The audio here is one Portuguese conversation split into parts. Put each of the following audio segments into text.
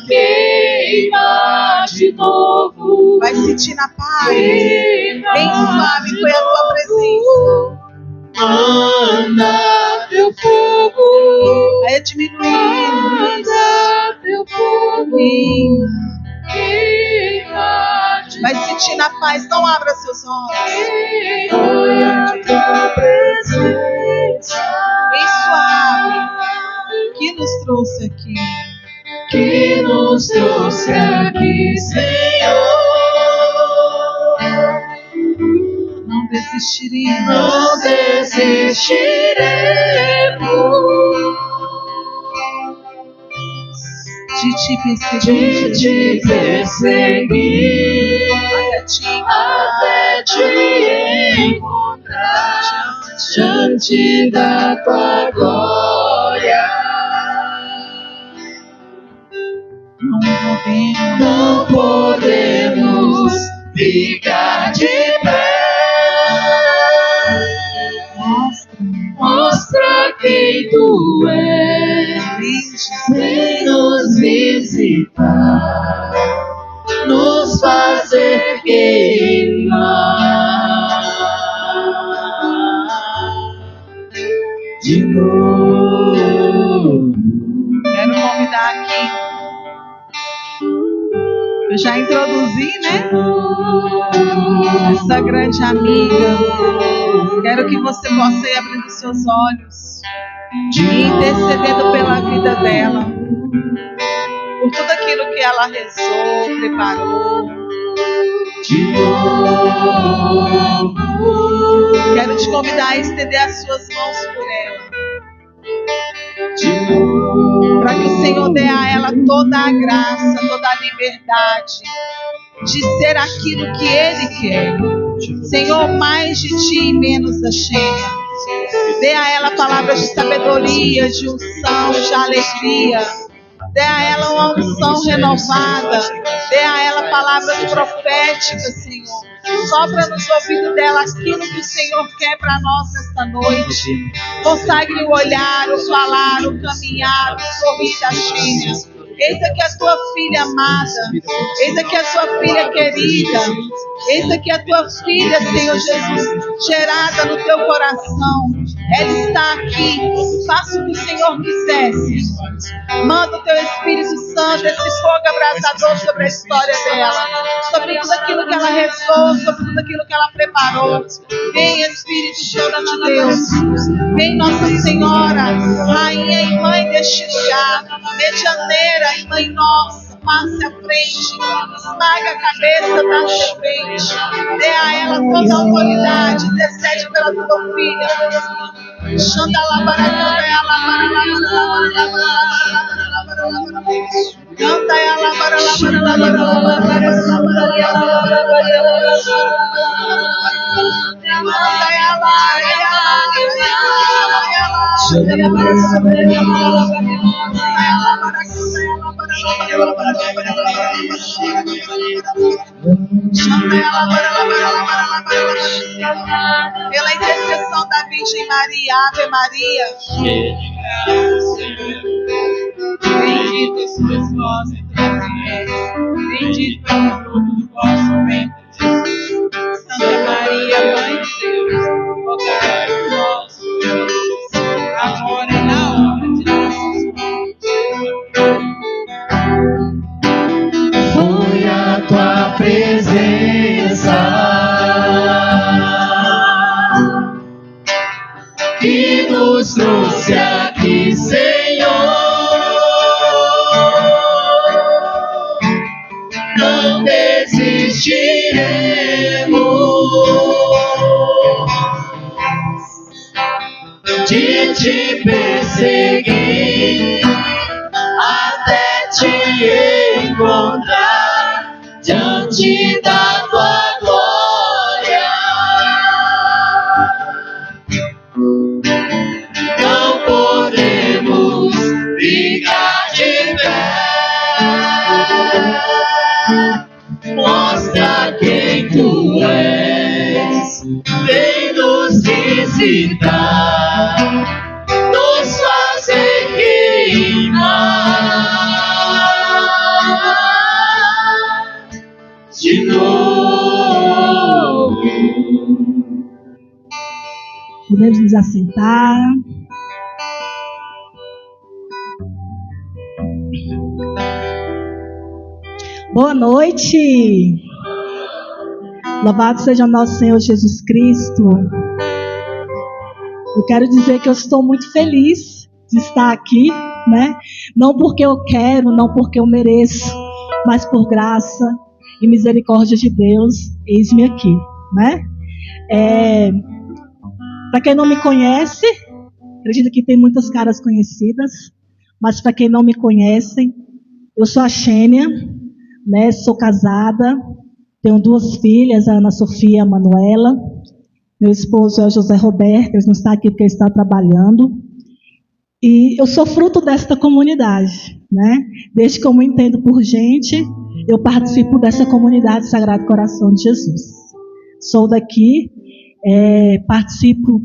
Queima de novo. Vai sentir na paz. Bem suave foi a tua presença. Manda teu fogo. Vai diminuindo. Manda teu fogo. Vai sentir na paz. Não abra seus olhos. Foi a tua presença. Bem suave. Que nos trouxe aqui. Que nos trouxe aqui, Senhor. Não desistiremos. Não desistiremos De te perseguir. de te perseguir até te encontrar diante da tua glória. Não podemos ficar de pé. Mostra quem tu és. Vem nos visitar, nos fazer queimar de novo. Quero convidar aqui. Eu já introduzi, né? Essa grande amiga. Quero que você possa ir abrindo seus olhos e intercedendo pela vida dela, por tudo aquilo que ela rezou, preparou. Quero te convidar a estender as suas mãos por ela, para que o Senhor dê a ela toda a graça, toda a liberdade de ser aquilo que Ele quer. Senhor, mais de ti e menos da Xênia. Dê a ela palavras de sabedoria, de unção, de alegria. Dê a ela uma unção renovada. Dê a ela palavras proféticas, Senhor. Sopra nos ouvidos dela aquilo que o Senhor quer para nós nesta noite. Consagre o olhar, o falar, o caminhar, o sorrir da Xênia. Eis aqui a tua filha amada. Eis aqui a tua filha querida. Eis aqui a tua filha, Senhor Jesus, gerada no teu coração. Ela está aqui. Faça o que o Senhor quiser, Senhor. Manda o teu Espírito Santo, esse fogo abrasador sobre a história dela, sobre tudo aquilo que ela rezou, sobre tudo aquilo que ela preparou. Vem, Espírito Santo de Deus. Vem, Nossa Senhora, Rainha e Mãe deste lugar, medianeira e Mãe nossa. Passe à frente, esmaga a cabeça da serpente, dê a ela toda a autoridade, intercede pela tua filha. Canta lá para canta ela para lá pela intercessão da Virgem Maria. Ave Maria, bendita sois vós entre as mulheres, bendito é o fruto do vosso ventre, Jesus. Santa Maria, Mãe de Deus, rogai por nós, pecadores, agora e na hora de nossas mortes. Foi a tua presença que nos trouxe aqui, Senhor. Não desistiremos de te perseguir até te encontrar diante da tua glória. Não podemos ficar de pé. Mostra quem tu és. Vem nos visitar, nos fazer queimar Podemos nos assentar. Boa noite. Louvado seja nosso Senhor Jesus Cristo. Eu quero dizer que eu estou muito feliz de estar aqui, né? Não porque eu quero, não porque eu mereço, mas por graça e misericórdia de Deus, eis-me aqui, né? Para quem não me conhece, acredito que tem muitas caras conhecidas, mas para quem não me conhece, eu sou a Xênia, né? Sou casada, tenho 2 filhas, a Ana Sofia e a Manuela. Meu esposo é o José Roberto, ele não está aqui porque ele está trabalhando. E eu sou fruto desta comunidade, né? Desde que eu me entendo por gente, eu participo dessa comunidade Sagrado Coração de Jesus. Sou daqui, participo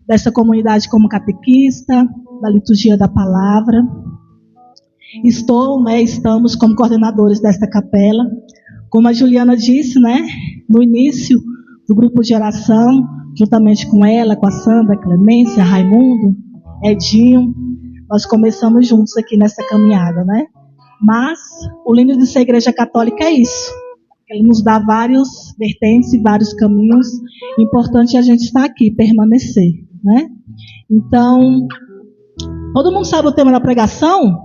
dessa comunidade como catequista, da liturgia da palavra. Estamos como coordenadores desta capela. Como a Juliana disse, né? No início do grupo de oração, juntamente com ela, com a Sandra, a Clemência, a Raimundo, Edinho, nós começamos juntos aqui nessa caminhada, né? Mas o lindo de ser igreja católica é isso. Ele nos dá vários vertentes e vários caminhos. Importante a gente estar aqui, permanecer, né? Então, todo mundo sabe o tema da pregação?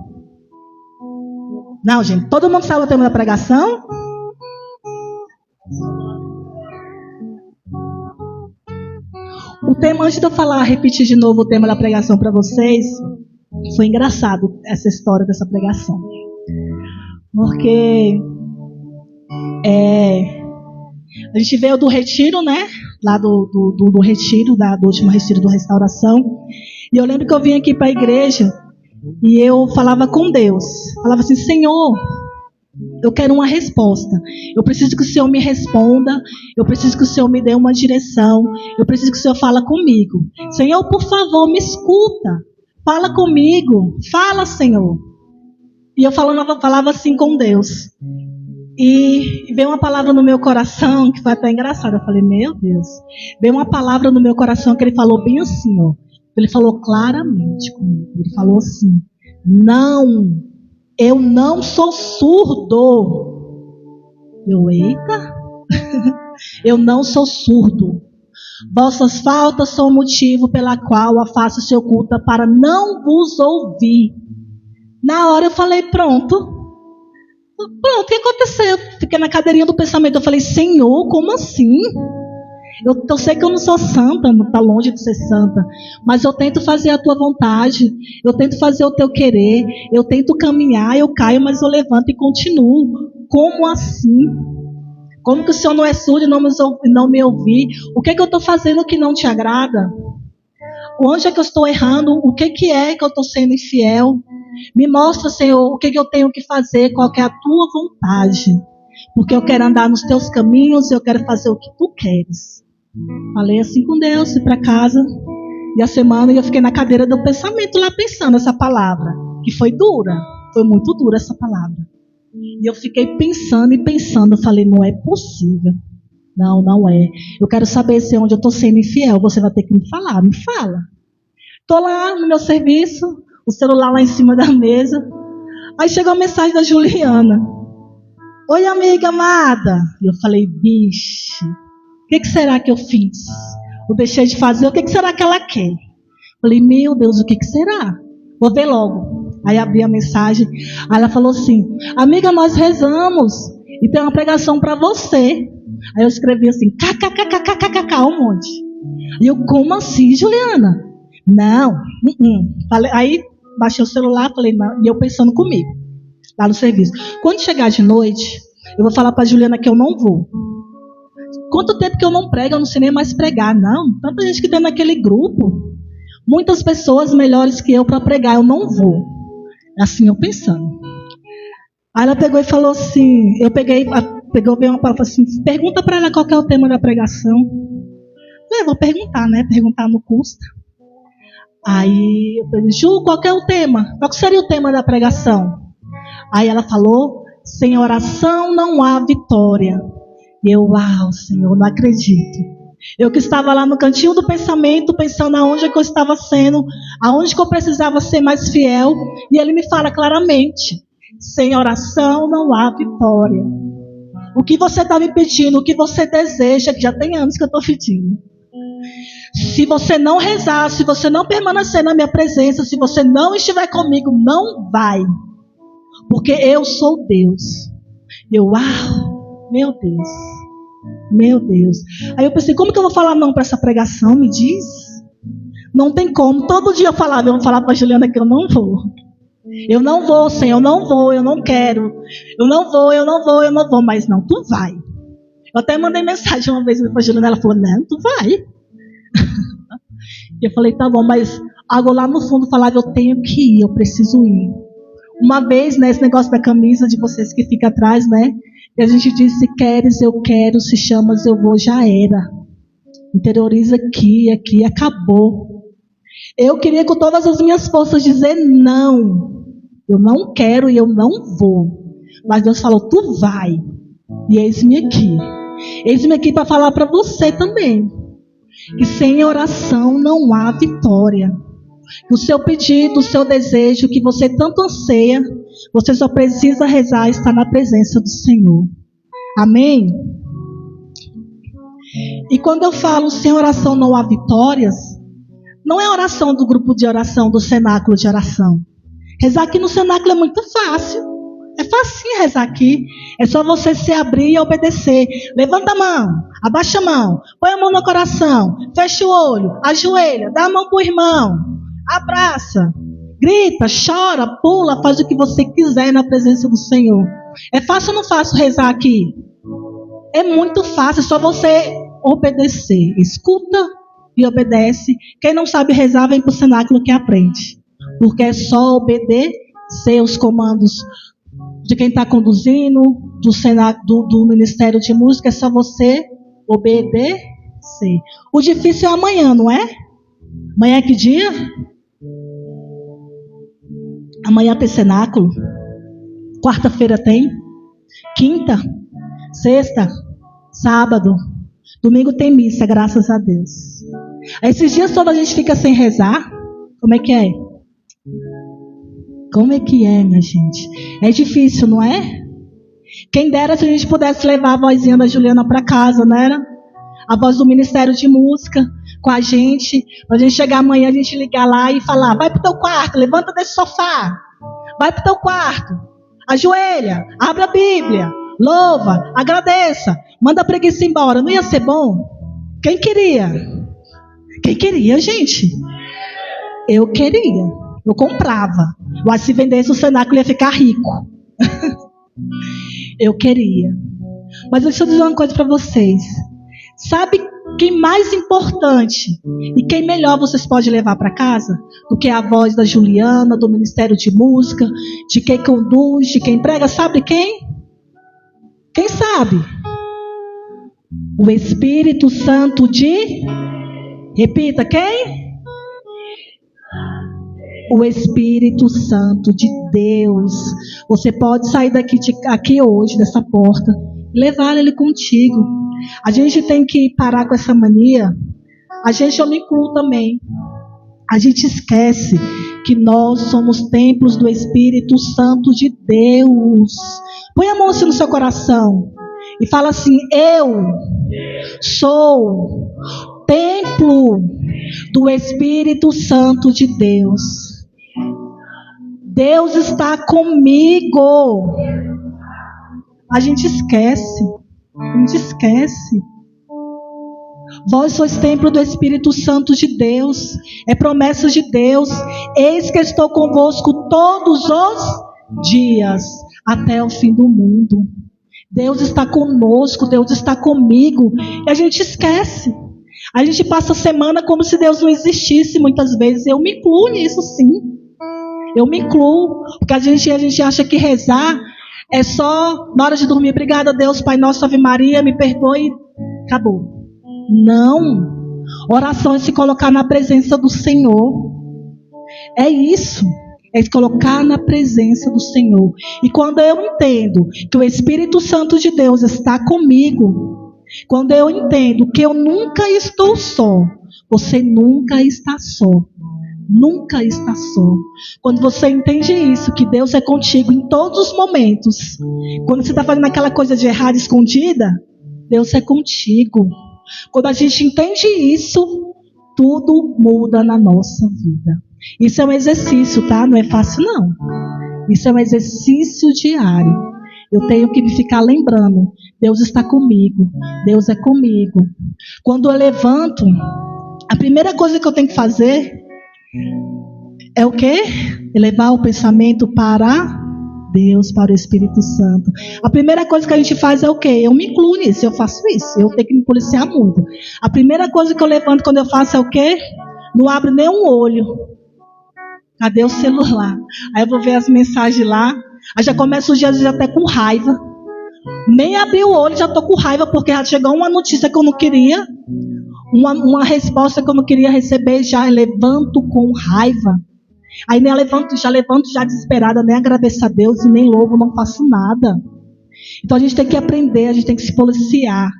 Não, gente, todo mundo sabe o tema da pregação? O tema, antes de eu repetir de novo o tema da pregação para vocês, foi engraçado essa história dessa pregação. Porque a gente veio do retiro, né? Lá do retiro, do último retiro do Restauração. E eu lembro que eu vim aqui para a igreja e eu falava com Deus. Falava assim: Senhor, eu quero uma resposta. Eu preciso que o Senhor me responda. Eu preciso que o Senhor me dê uma direção. Eu preciso que o Senhor fale comigo. Senhor, por favor, me escuta. Fala comigo. Fala, Senhor. E eu falava assim com Deus. E veio uma palavra no meu coração que foi até engraçada. Eu falei: meu Deus. Veio uma palavra no meu coração que ele falou bem assim, ó. Ele falou claramente comigo. Ele falou assim: não, eu não sou surdo. Eita. Eu não sou surdo. Vossas faltas são o motivo pela qual a face se oculta para não vos ouvir. Na hora eu falei: pronto, o que aconteceu? Eu fiquei na cadeirinha do pensamento. Eu falei: Senhor, como assim? Eu sei que eu não sou santa, não está longe de ser santa, mas eu tento fazer a tua vontade, eu tento fazer o teu querer, eu tento caminhar, eu caio, mas eu levanto e continuo. Como assim? Como que o Senhor não é surdo e não me ouvir? O que é que eu estou fazendo que não te agrada? Onde é que eu estou errando? O que é que eu estou sendo infiel? Me mostra, Senhor, o que eu tenho que fazer, qual que é a tua vontade. Porque eu quero andar nos teus caminhos e eu quero fazer o que tu queres. Falei assim com Deus, fui para casa. E a semana eu fiquei na cadeira do pensamento lá pensando essa palavra. Que foi dura, foi muito dura essa palavra. E eu fiquei pensando e pensando. Eu falei: não é possível. Não é. Eu quero saber se onde eu estou sendo infiel. Você vai ter que me falar. Me fala. Estou lá no meu serviço, o celular lá em cima da mesa. Aí chegou a mensagem da Juliana: oi, amiga amada. E eu falei: bicho, o que será que eu fiz? Eu deixei de fazer, o que será que ela quer? Falei: meu Deus, o que será? Vou ver logo. Aí abri a mensagem, aí ela falou assim: amiga, nós rezamos e tem uma pregação para você. Aí eu escrevi assim: kkkkkk, um monte. E eu: como assim, Juliana? Não. Falei, aí baixei o celular, falei: não. E eu pensando comigo, lá no serviço: quando chegar de noite, eu vou falar para a Juliana que eu não vou. Quanto tempo que eu não prego, eu não sei nem mais pregar. Não, tanta gente que tem naquele grupo, muitas pessoas melhores que eu para pregar, eu não vou. Assim eu pensando. Aí ela pegou e falou assim, pegou bem uma palavra assim: pergunta para ela qual que é o tema da pregação. Eu vou perguntar, né? Perguntar no custa. Aí eu falei: Ju, qual que é o tema? Qual que seria o tema da pregação? Aí ela falou: sem oração não há vitória. E eu: uau, Senhor, não acredito. Eu que estava lá no cantinho do pensamento, pensando aonde que eu estava sendo, aonde que eu precisava ser mais fiel. E ele me fala claramente: sem oração não há vitória. O que você está me pedindo, o que você deseja, que já tem anos que eu estou pedindo. Se você não rezar, se você não permanecer na minha presença, se você não estiver comigo, não vai. Porque eu sou Deus. Meu Deus. Meu Deus. Aí eu pensei, como que eu vou falar não para essa pregação? Me diz. Não tem como. Todo dia eu vou falar para a Juliana que eu não vou. Eu não vou, Senhor, eu não vou, eu não quero. Eu não vou. Mas não, tu vai. Eu até mandei mensagem uma vez para a Juliana, ela falou, não, tu vai. Eu falei, tá bom, mas algo lá no fundo falava, eu tenho que ir, eu preciso ir. Uma vez, né, esse negócio da camisa de vocês que fica atrás, né? E a gente diz, se queres, eu quero, se chamas, eu vou, já era. Interioriza aqui, acabou. Eu queria com todas as minhas forças dizer não. Eu não quero e eu não vou. Mas Deus falou, tu vai. E eis-me aqui. Eis-me aqui para falar para você também. Que sem oração não há vitória. Que o seu pedido, o seu desejo, que você tanto anseia, você só precisa rezar e estar na presença do Senhor. Amém? E quando eu falo sem oração não há vitórias, não é oração do grupo de oração, do cenáculo de oração. Rezar aqui no cenáculo é muito fácil. É facinho rezar aqui. É só você se abrir e obedecer. Levanta a mão, abaixa a mão, põe a mão no coração, fecha o olho, ajoelha, dá a mão para o irmão, abraça, grita, chora, pula, faz o que você quiser na presença do Senhor. É fácil ou não fácil rezar aqui? É muito fácil, é só você obedecer. Escuta e obedece. Quem não sabe rezar, vem para o cenáculo que aprende. Porque é só obedecer os comandos de quem está conduzindo, do Ministério de Música, é só você obedecer. O difícil é amanhã, não é? Amanhã é que dia? Amanhã tem cenáculo. Quarta-feira tem. Quinta, sexta, sábado. Domingo tem missa, graças a Deus. Esses dias todos a gente fica sem rezar. Como é que é? Como é que é, minha gente? É difícil, não é? Quem dera se a gente pudesse levar a vozinha da Juliana para casa, não era? A voz do Ministério de Música com a gente. Pra gente chegar amanhã, a gente ligar lá e falar, vai pro teu quarto, levanta desse sofá. Vai pro teu quarto. Ajoelha, abre a Bíblia. Louva, agradeça. Manda a preguiça embora. Não ia ser bom? Quem queria? Quem queria, gente? Eu queria. Eu comprava. Mas se vendesse o cenáculo ia ficar rico. Eu queria. Mas deixa eu dizer uma coisa para vocês. Sabe quem mais importante e quem melhor vocês podem levar para casa do que a voz da Juliana, do Ministério de Música, de quem conduz, de quem prega? Sabe quem? Quem sabe? O Espírito Santo de... Repita, quem? O Espírito Santo de Deus. Você pode sair aqui hoje, dessa porta, e levar ele contigo. A gente tem que parar com essa mania. Eu me incluo também. A gente esquece que nós somos templos do Espírito Santo de Deus. Põe a mão assim no seu coração e fala assim: eu sou templo do Espírito Santo de Deus. Deus está comigo. A gente esquece. Vós sois templo do Espírito Santo de Deus. É promessa de Deus. Eis que estou convosco todos os dias, até o fim do mundo. Deus está conosco, Deus está comigo. E a gente esquece. A gente passa a semana como se Deus não existisse muitas vezes. Eu me incluo nisso, sim. Eu me incluo, porque a gente acha que rezar é só na hora de dormir. Obrigada, Deus, Pai Nosso, Ave Maria, me perdoe. Acabou. Não. Oração é se colocar na presença do Senhor. É isso. É se colocar na presença do Senhor. E quando eu entendo que o Espírito Santo de Deus está comigo, Quando eu entendo que eu nunca estou só, você nunca está só. Nunca está só. Quando você entende isso, que Deus é contigo em todos os momentos. Quando você está fazendo aquela coisa de errado escondida, Deus é contigo. Quando a gente entende isso, tudo muda na nossa vida. Isso é um exercício, tá? Não é fácil, não. Isso é um exercício diário. Eu tenho que ficar lembrando. Deus está comigo. Deus é comigo. Quando eu levanto, a primeira coisa que eu tenho que fazer é o quê? Elevar o pensamento para Deus, para o Espírito Santo. A primeira coisa que a gente faz é o quê? Eu me incluo nisso, eu faço isso. Eu tenho que me policiar muito. A primeira coisa que eu levanto quando eu faço é o quê? Não abro nem um olho. Cadê o celular? Aí eu vou ver as mensagens lá. Aí já começa o dia até com raiva. Nem abri o olho, já estou com raiva, porque já chegou uma notícia que eu não queria. Uma resposta que eu não queria receber, já levanto com raiva. Aí nem levanto já desesperada, nem agradeço a Deus e nem louvo, não faço nada. Então a gente tem que aprender, a gente tem que se policiar.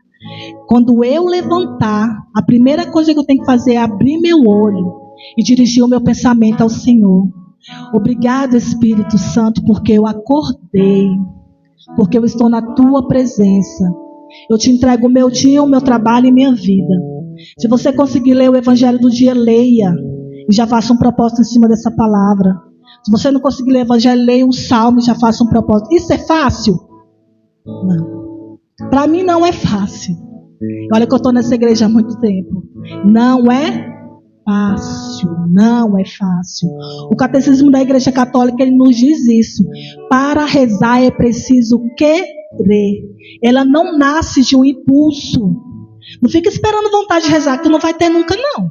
Quando eu levantar, a primeira coisa que eu tenho que fazer é abrir meu olho e dirigir o meu pensamento ao Senhor. Obrigado, Espírito Santo, porque eu acordei, porque eu estou na tua presença. Eu te entrego o meu dia, o meu trabalho e minha vida. Se você conseguir ler o Evangelho do dia, leia. E já faça um propósito em cima dessa palavra. Se você não conseguir ler o Evangelho, leia um salmo e já faça um propósito. Isso é fácil? Não. Para mim não é fácil. Olha que eu estou nessa igreja há muito tempo. Não é fácil. Não é fácil. O catecismo da Igreja Católica, ele nos diz isso. Para rezar é preciso querer. Ela não nasce de um impulso. Não fica esperando vontade de rezar, que tu não vai ter nunca, não.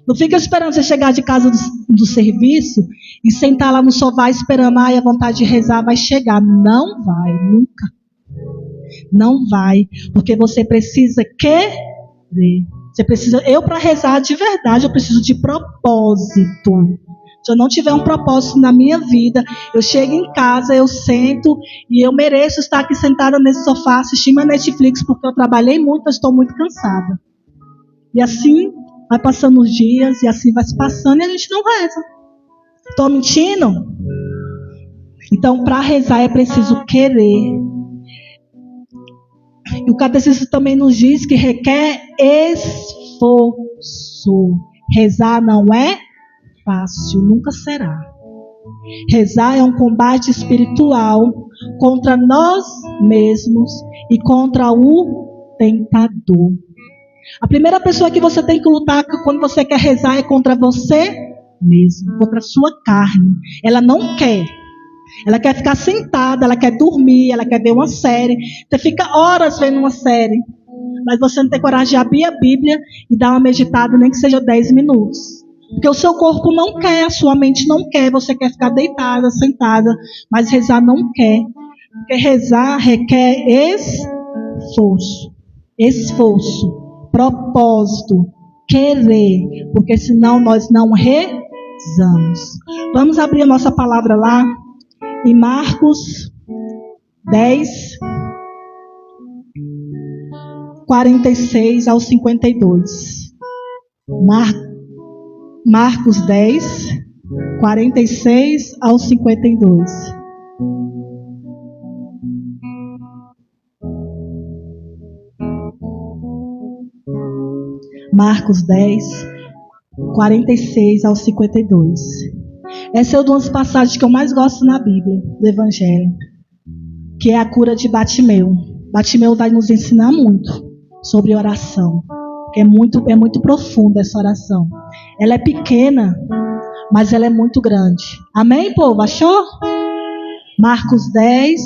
Não fica esperando você chegar de casa do serviço e sentar lá no sofá esperando, a vontade de rezar vai chegar. Não vai, nunca. Não vai, porque você precisa querer. Você precisa, para rezar de verdade, eu preciso de propósito. Se eu não tiver um propósito na minha vida, eu chego em casa, eu sento e eu mereço estar aqui sentada nesse sofá assistindo a Netflix, porque eu trabalhei muito, eu estou muito cansada. E assim vai passando os dias e assim vai se passando e a gente não reza. Estou mentindo? Então, para rezar é preciso querer. E o catecismo também nos diz que requer esforço. Rezar não é fácil, nunca será. Rezar é um combate espiritual contra nós mesmos e contra o tentador. A primeira pessoa que você tem que lutar quando você quer rezar é contra você mesmo, contra a sua carne. Ela não quer. Ela quer ficar sentada, ela quer dormir, ela quer ver uma série. Você fica horas vendo uma série, mas você não tem coragem de abrir a Bíblia e dar uma meditada, nem que seja 10 minutos. Porque o seu corpo não quer, a sua mente não quer, você quer ficar deitada, sentada, mas rezar não quer. Porque rezar requer esforço, propósito, querer, porque senão nós não rezamos. Vamos abrir a nossa palavra lá em Marcos 10, 46 ao 52. Marcos 10, 46 ao 52. Marcos 10, 46 ao 52. Essa é uma das passagens que eu mais gosto na Bíblia, do Evangelho, que é a cura de Bartimeu. Bartimeu vai nos ensinar muito sobre oração, que é muito profunda essa oração. Ela é pequena, mas ela é muito grande. Amém, povo? Achou? Marcos 10,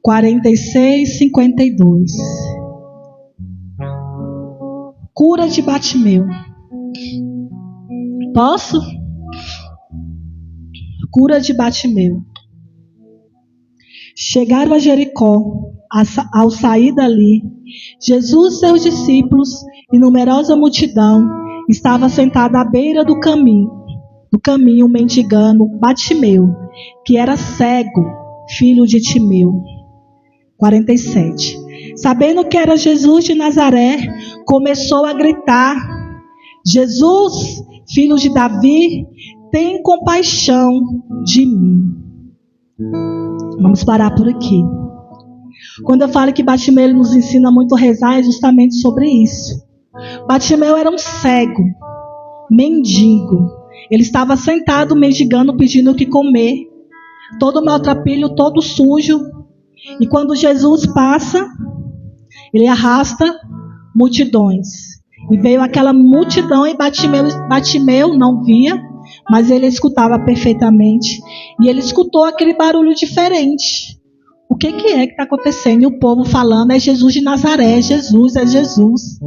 46, 52. Cura de Bartimeu. Posso? Cura de Bartimeu. Chegaram a Jericó. Ao sair dali, Jesus e seus discípulos e numerosa multidão estava sentada à beira do caminho mendigando Bartimeu, que era cego, filho de Timeu. 47. sabendo que era Jesus de Nazaré, começou a gritar: Jesus, filho de Davi, tem compaixão de mim. Vamos parar por aqui. Quando eu falo que Bartimeu nos ensina muito a rezar, é justamente sobre isso. Bartimeu era um cego, mendigo. Ele estava sentado, mendigando, pedindo o que comer. Todo maltrapilho, todo sujo. E quando Jesus passa, ele arrasta multidões. E veio aquela multidão e Bartimeu não via, mas ele escutava perfeitamente. E ele escutou aquele barulho diferente. O que é que está acontecendo? E o povo falando: é Jesus de Nazaré, é Jesus, é Jesus.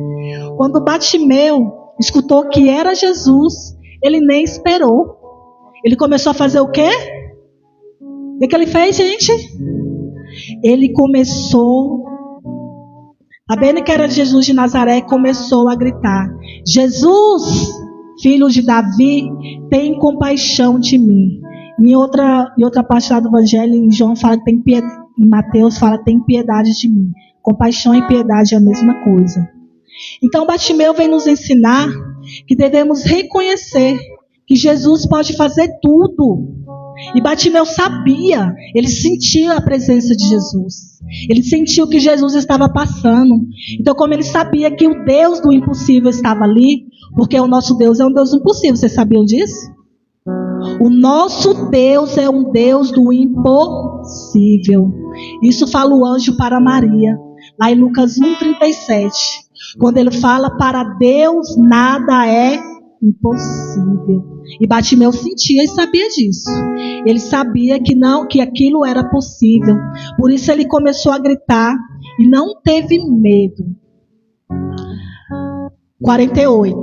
Quando Bartimeu escutou que era Jesus, ele nem esperou. Ele começou a fazer o quê? O que ele fez, gente? Ele começou, sabendo que era Jesus de Nazaré, começou a gritar: Jesus, filho de Davi, tem compaixão de mim. Em outra parte lá do Evangelho, em João fala que tem piedade. Em Mateus fala: tem piedade de mim. Compaixão e piedade é a mesma coisa. Então Bartimeu vem nos ensinar que devemos reconhecer que Jesus pode fazer tudo. E Bartimeu sabia, ele sentia a presença de Jesus. Ele sentiu que Jesus estava passando. Então, como ele sabia que o Deus do impossível estava ali, porque o nosso Deus é um Deus impossível, vocês sabiam disso? O nosso Deus é um Deus do impossível. Isso fala o anjo para Maria, lá em Lucas 1,37. Quando ele fala: para Deus nada é impossível. E Bartimeu sentia e sabia disso. Ele sabia que aquilo era possível. Por isso ele começou a gritar e não teve medo. 48.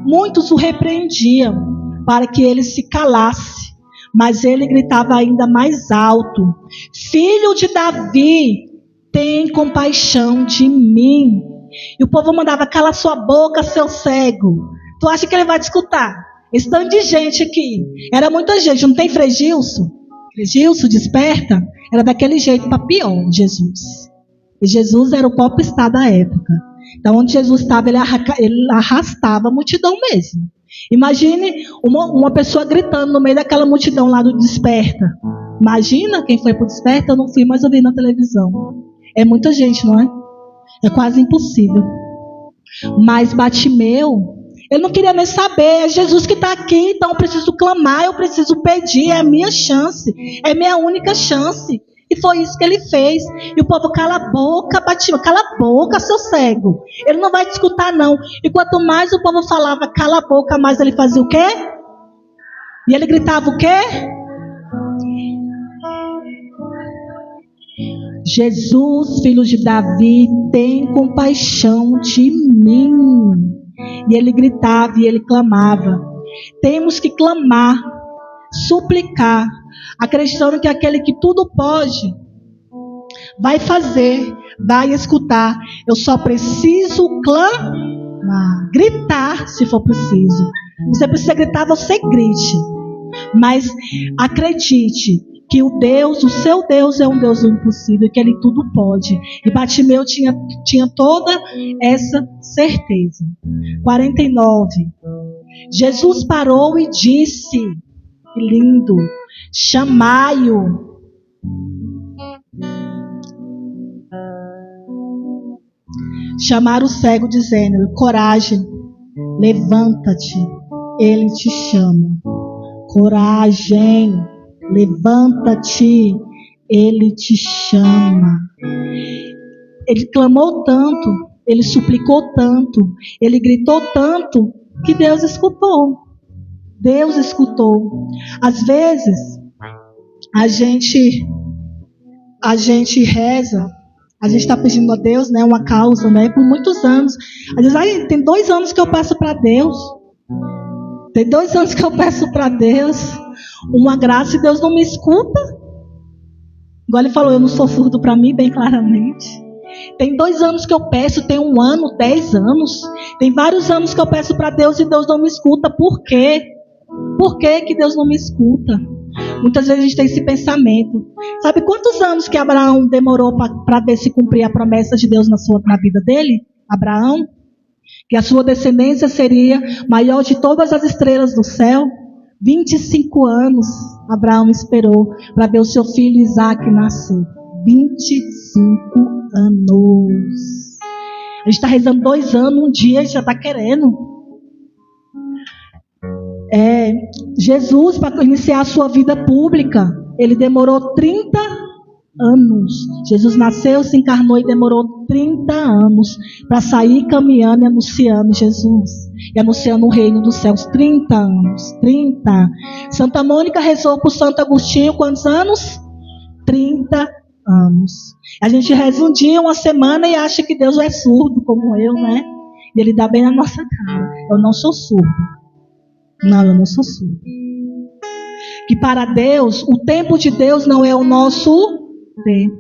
Muitos o repreendiam para que ele se calasse, mas ele gritava ainda mais alto: Filho de Davi, tem compaixão de mim. E o povo mandava: cala sua boca, seu cego. Tu acha que ele vai te escutar? Esse tanto de gente aqui, era muita gente, não tem Frei Gilson? Frei Gilson, desperta, era daquele jeito para pior, Jesus. E Jesus era o popstar da época. Então, onde Jesus estava, ele arrastava a multidão mesmo. Imagine uma pessoa gritando no meio daquela multidão lá do Desperta. Imagina quem foi pro Desperta, eu não fui, mas eu vi na televisão. É muita gente, não é? É quase impossível. Mas Bartimeu, ele não queria nem saber. É Jesus que está aqui, então eu preciso clamar, eu preciso pedir. É a minha chance, é a minha única chance. E foi isso que ele fez. E o povo: cala a boca, Bartimeu, cala a boca, seu cego. Ele não vai te escutar, não. E quanto mais o povo falava cala a boca, mais ele fazia o quê? E ele gritava o quê? Jesus, filho de Davi, tem compaixão de mim. E ele gritava e ele clamava. Temos que clamar, suplicar, acreditando que aquele que tudo pode vai fazer, vai escutar. Eu só preciso clamar, gritar se for preciso. Você precisa gritar, você grite. Mas acredite que o seu Deus é um Deus do impossível, que ele tudo pode. E Bartimeu tinha toda essa certeza. 49. Jesus parou e disse: que lindo, chamai-o. Chamar o cego, dizendo: coragem, levanta-te, ele te chama. Coragem, levanta-te, ele te chama. Ele clamou tanto, ele suplicou tanto, ele gritou tanto, que Deus escutou. Deus escutou. Às vezes, a gente reza, a gente está pedindo a Deus, né, uma causa, né, por muitos anos. Às vezes, tem 2 anos que eu peço para Deus. Tem 2 anos que eu peço para Deus uma graça e Deus não me escuta. Igual ele falou, eu não sou surdo, para mim, bem claramente. Tem 2 anos que eu peço, tem 1 ano, 10 anos. Tem vários anos que eu peço para Deus e Deus não me escuta. Por quê? Por que Deus não me escuta? Muitas vezes a gente tem esse pensamento. Sabe quantos anos que Abraão demorou para ver se cumpria a promessa de Deus na vida dele? Abraão? Que a sua descendência seria maior de todas as estrelas do céu. 25 anos Abraão esperou para ver o seu filho Isaac nascer. 25 anos. A gente está rezando 2 anos, um dia a gente já está querendo. Jesus, para iniciar a sua vida pública, ele demorou 30 anos. Jesus nasceu, se encarnou e demorou 30 anos para sair caminhando e anunciando Jesus. E anunciando o reino dos céus. 30 anos. 30. Santa Mônica rezou por Santo Agostinho quantos anos? 30 anos. A gente reza um dia, uma semana e acha que Deus é surdo, como eu, né? E ele dá bem na nossa cara. Eu não sou surdo. Não, eu não sou surdo. Que para Deus, o tempo de Deus não é o nosso tempo.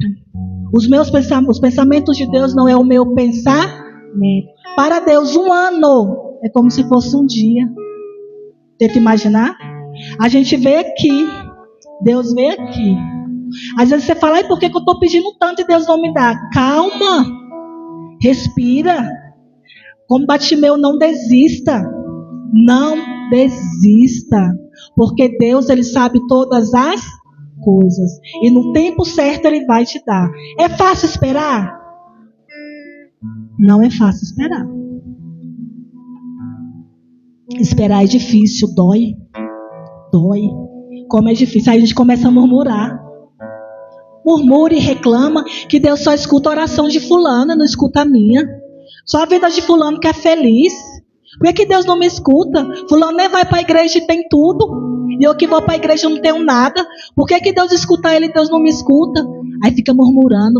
Os pensamentos de Deus não é o meu pensamento. Para Deus, 1 ano é como se fosse um dia. Tenta imaginar? A gente vê aqui. Deus vê aqui. Às vezes você fala, por que eu estou pedindo tanto e Deus não me dá? Calma. Respira. Como Bartimeu, não desista. Não desista. Porque Deus, ele sabe todas as coisas. E no tempo certo ele vai te dar. É fácil esperar? Não é fácil esperar. Esperar é difícil, dói. Dói. Como é difícil. Aí a gente começa a murmurar. Murmura e reclama que Deus só escuta a oração de fulano, não escuta a minha. Só a vida de fulano que é feliz. Por que Deus não me escuta? Fulano nem vai para a igreja e tem tudo. E eu que vou para a igreja não tenho nada. Por que Deus escuta ele e Deus não me escuta? Aí fica murmurando.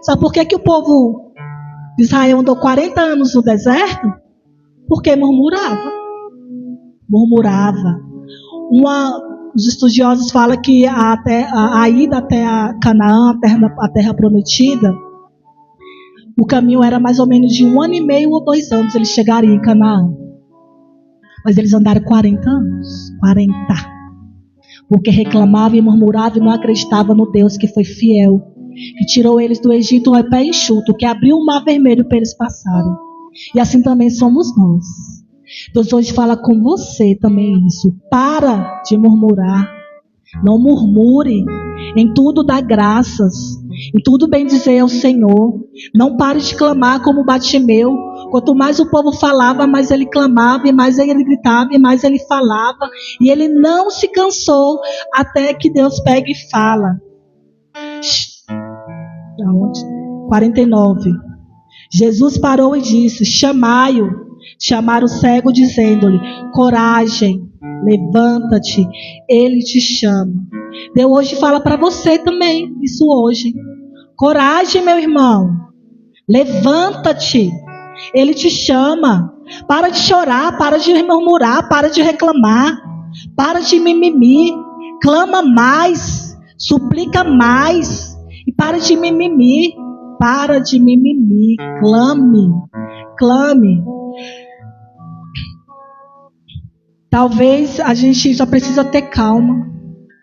Sabe por que o povo de Israel andou 40 anos no deserto? Porque murmurava. Os estudiosos falam que a ida até a Canaã, a terra prometida, o caminho era mais ou menos de 1 ano e meio ou 2 anos eles chegariam em Canaã. Mas eles andaram 40 anos. 40. Porque reclamavam e murmuravam e não acreditavam no Deus que foi fiel. Que tirou eles do Egito ao pé enxuto. Que abriu o mar vermelho para eles passarem. E assim também somos nós. Deus hoje fala com você também isso. Para de murmurar. Não murmure. Em tudo dá graças. Em tudo bem dizer ao Senhor. Não pare de clamar como Bartimeu. Quanto mais o povo falava, mais ele clamava, e mais ele gritava, e mais ele falava. E ele não se cansou até que Deus pega e fala. 49. Jesus parou e disse, chamai-o. Chamaram o cego dizendo-lhe, coragem, levanta-te, ele te chama. Deus hoje fala para você também, isso hoje. Coragem, meu irmão, levanta-te, ele te chama. Para de chorar, para de murmurar, para de reclamar, para de mimimi, clama mais, suplica mais, e para de mimimi, clame. Talvez a gente só precisa ter calma,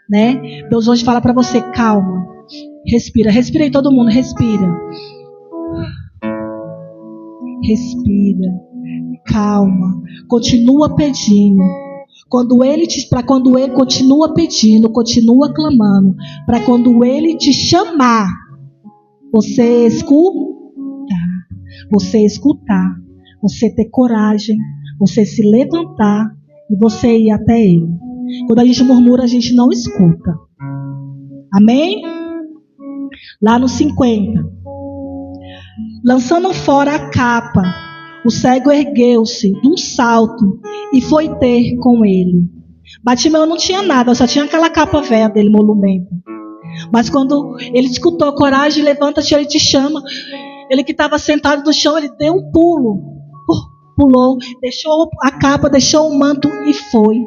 né? Deus hoje fala para você, calma, respira aí todo mundo, respira, calma, continua pedindo. Quando ele continua pedindo, continua clamando, para quando ele te chamar, você escutar, você ter coragem, você se levantar e você ir até ele. Quando a gente murmura, a gente não escuta. Amém? Lá no 50. Lançando fora a capa, o cego ergueu-se de um salto e foi ter com ele. Bartimeu não tinha nada, só tinha aquela capa velha dele, monumento. Mas quando ele escutou, coragem, levanta-te, ele te chama. Ele que estava sentado no chão, ele deu um pulo. Pulou, deixou a capa, deixou o manto e foi.